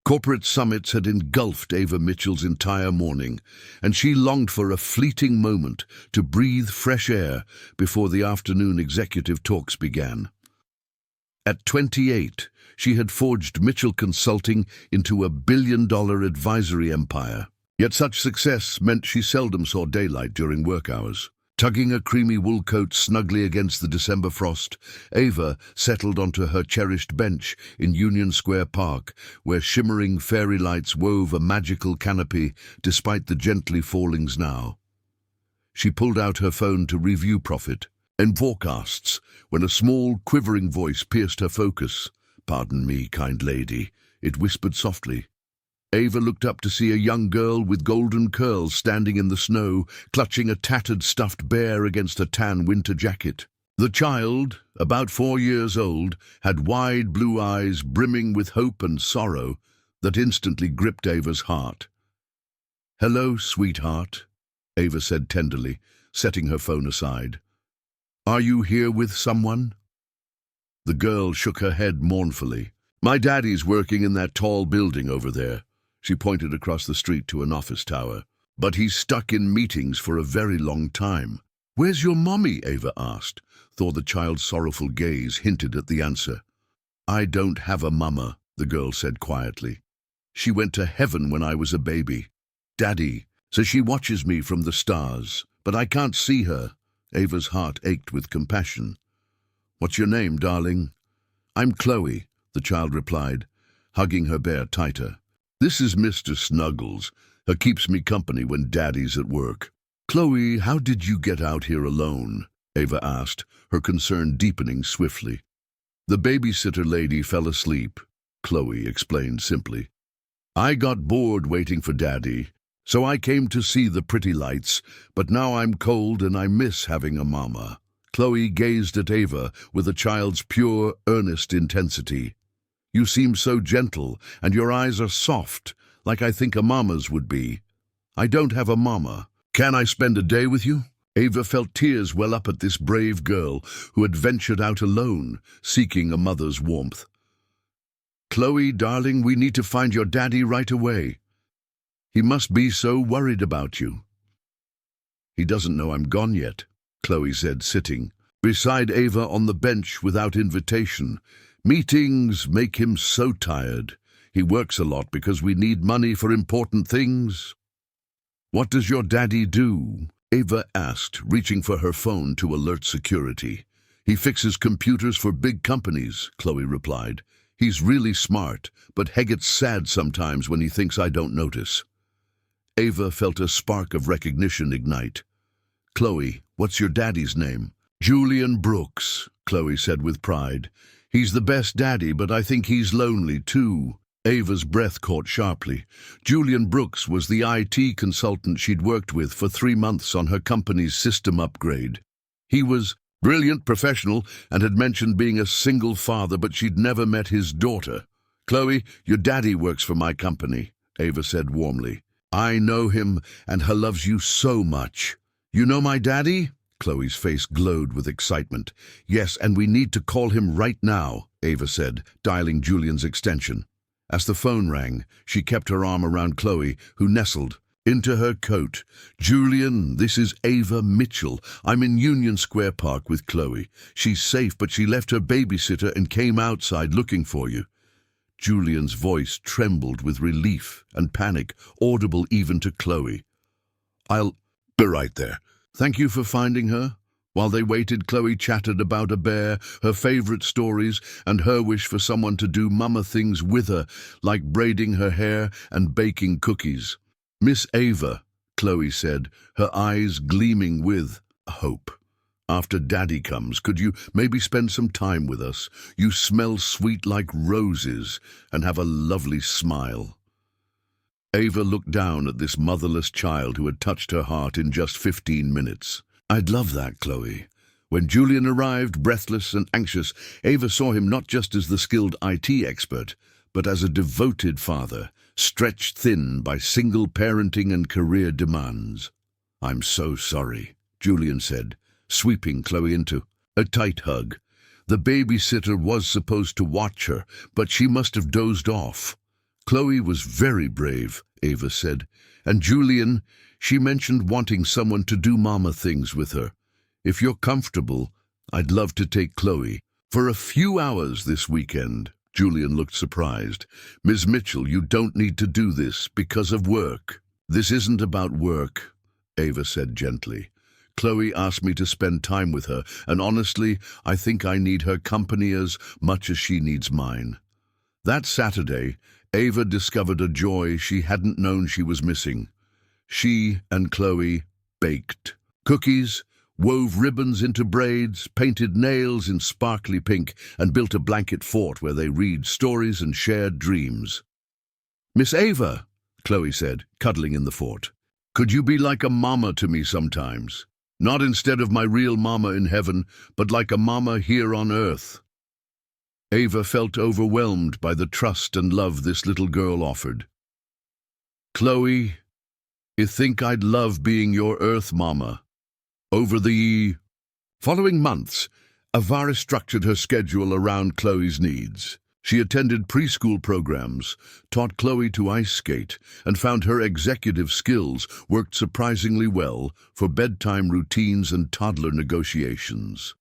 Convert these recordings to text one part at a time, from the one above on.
Corporate summits had engulfed Ava Mitchell's entire morning, and she longed for a fleeting moment to breathe fresh air before the afternoon executive talks began. At 28, she had forged Mitchell Consulting into a billion-dollar advisory empire. Yet such success meant she seldom saw daylight during work hours. Tugging a creamy wool coat snugly against the December frost, Ava settled onto her cherished bench in Union Square Park, where shimmering fairy lights wove a magical canopy despite the gently falling snow. She pulled out her phone to review profit and forecasts when a small, quivering voice pierced her focus. "Pardon me, kind lady," it whispered softly. Ava looked up to see a young girl with golden curls standing in the snow, clutching a tattered stuffed bear against a tan winter jacket. The child, about 4 years old, had wide blue eyes brimming with hope and sorrow that instantly gripped Ava's heart. "Hello, sweetheart," Ava said tenderly, setting her phone aside. "Are you here with someone?" The girl shook her head mournfully. "My daddy's working in that tall building over there." She pointed across the street to an office tower. "But he's stuck in meetings for a very long time." "Where's your mommy?" Ava asked, though the child's sorrowful gaze hinted at the answer. "I don't have a mama," the girl said quietly. "She went to heaven when I was a baby. Daddy, so she watches me from the stars, but I can't see her." Ava's heart ached with compassion. "What's your name, darling?" "I'm Chloe," the child replied, hugging her bear tighter. "This is Mr. Snuggles, who keeps me company when Daddy's at work." "Chloe, how did you get out here alone?" Ava asked, her concern deepening swiftly. "The babysitter lady fell asleep," Chloe explained simply. "I got bored waiting for Daddy, so I came to see the pretty lights, but now I'm cold and I miss having a mama." Chloe gazed at Ava with a child's pure, earnest intensity. "You seem so gentle, and your eyes are soft, like I think a mama's would be." "I don't have a mama. Can I spend a day with you?" Ava felt tears well up at this brave girl who had ventured out alone, seeking a mother's warmth. "Chloe, darling, we need to find your daddy right away. He must be so worried about you." "He doesn't know I'm gone yet," Chloe said, sitting beside Ava on the bench without invitation. "Meetings make him so tired. He works a lot because we need money for important things." "What does your daddy do?" Ava asked, reaching for her phone to alert security. "He fixes computers for big companies," Chloe replied. "He's really smart, but he gets sad sometimes when he thinks I don't notice." Ava felt a spark of recognition ignite. "Chloe, what's your daddy's name?" "Julian Brooks," Chloe said with pride. "He's the best daddy, but I think he's lonely too." Ava's breath caught sharply. Julian Brooks was the IT consultant she'd worked with for 3 months on her company's system upgrade. He was brilliant professional and had mentioned being a single father, but she'd never met his daughter. "Chloe, your daddy works for my company," Ava said warmly. "I know him, and he loves you so much." "You know my daddy?" Chloe's face glowed with excitement. "Yes, and we need to call him right now," Ava said, dialing Julian's extension. As the phone rang, she kept her arm around Chloe, who nestled into her coat. "Julian, this is Ava Mitchell. I'm in Union Square Park with Chloe. She's safe, but she left her babysitter and came outside looking for you." Julian's voice trembled with relief and panic, audible even to Chloe. "I'll be right there. Thank you for finding her." While they waited, Chloe chatted about a bear, her favorite stories, and her wish for someone to do mama things with her, like braiding her hair and baking cookies. "Miss Ava," Chloe said, her eyes gleaming with hope. "After Daddy comes, could you maybe spend some time with us? You smell sweet like roses and have a lovely smile." Ava looked down at this motherless child who had touched her heart in just 15 minutes. "I'd love that, Chloe." When Julian arrived, breathless and anxious, Ava saw him not just as the skilled IT expert, but as a devoted father, stretched thin by single parenting and career demands. "I'm so sorry," Julian said, sweeping Chloe into a tight hug. "The babysitter was supposed to watch her, but she must have dozed off." Chloe was very brave, Ava said. And Julian, she mentioned wanting someone to do mama things with her. If you're comfortable, I'd love to take Chloe. For a few hours this weekend. Julian looked surprised. Ms. Mitchell, you don't need to do this because of work. This isn't about work, Ava said gently. Chloe asked me to spend time with her, and honestly, I think I need her company as much as she needs mine. That Saturday, Ava discovered a joy she hadn't known she was missing. She and Chloe baked cookies, wove ribbons into braids, painted nails in sparkly pink, and built a blanket fort where they read stories and shared dreams. Miss Ava, Chloe said, cuddling in the fort, could you be like a mama to me sometimes? Not instead of my real mama in heaven, but like a mama here on earth. Ava felt overwhelmed by the trust and love this little girl offered. Chloe, I think I'd love being your earth mama. Over the following months, Avara structured her schedule around Chloe's needs. She attended preschool programs, taught Chloe to ice skate, and found her executive skills worked surprisingly well for bedtime routines and toddler negotiations.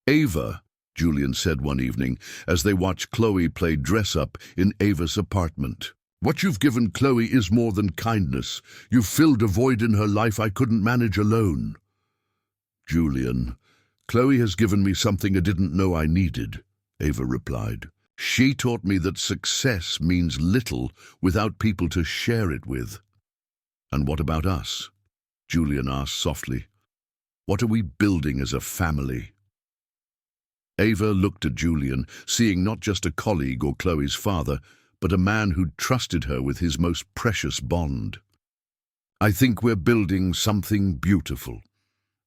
Ava, Julian said one evening as they watched Chloe play dress-up in Ava's apartment. What you've given Chloe is more than kindness. You've filled a void in her life I couldn't manage alone. Julian, Chloe has given me something I didn't know I needed, Ava replied. She taught me that success means little without people to share it with. And what about us? Julian asked softly. What are we building as a family? Ava looked at Julian, seeing not just a colleague or Chloe's father, but a man who'd trusted her with his most precious bond. I think we're building something beautiful.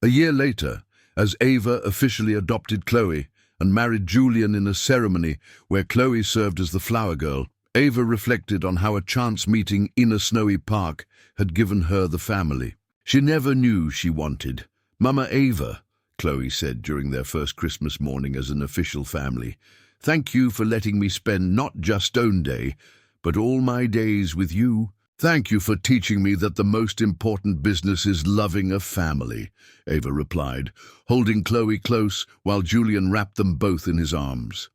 A year later, as Ava officially adopted Chloe and married Julian in a ceremony where Chloe served as the flower girl, Ava reflected on how a chance meeting in a snowy park had given her the family she never knew she wanted. Mama Ava, Chloe said during their first Christmas morning as an official family, thank you for letting me spend not just own day, but all my days with you. Thank you for teaching me that the most important business is loving a family, Ava replied, holding Chloe close while Julian wrapped them both in his arms.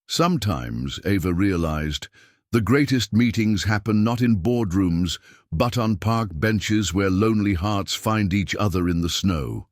Sometimes, Ava realized, the greatest meetings happen not in boardrooms, but on park benches where lonely hearts find each other in the snow.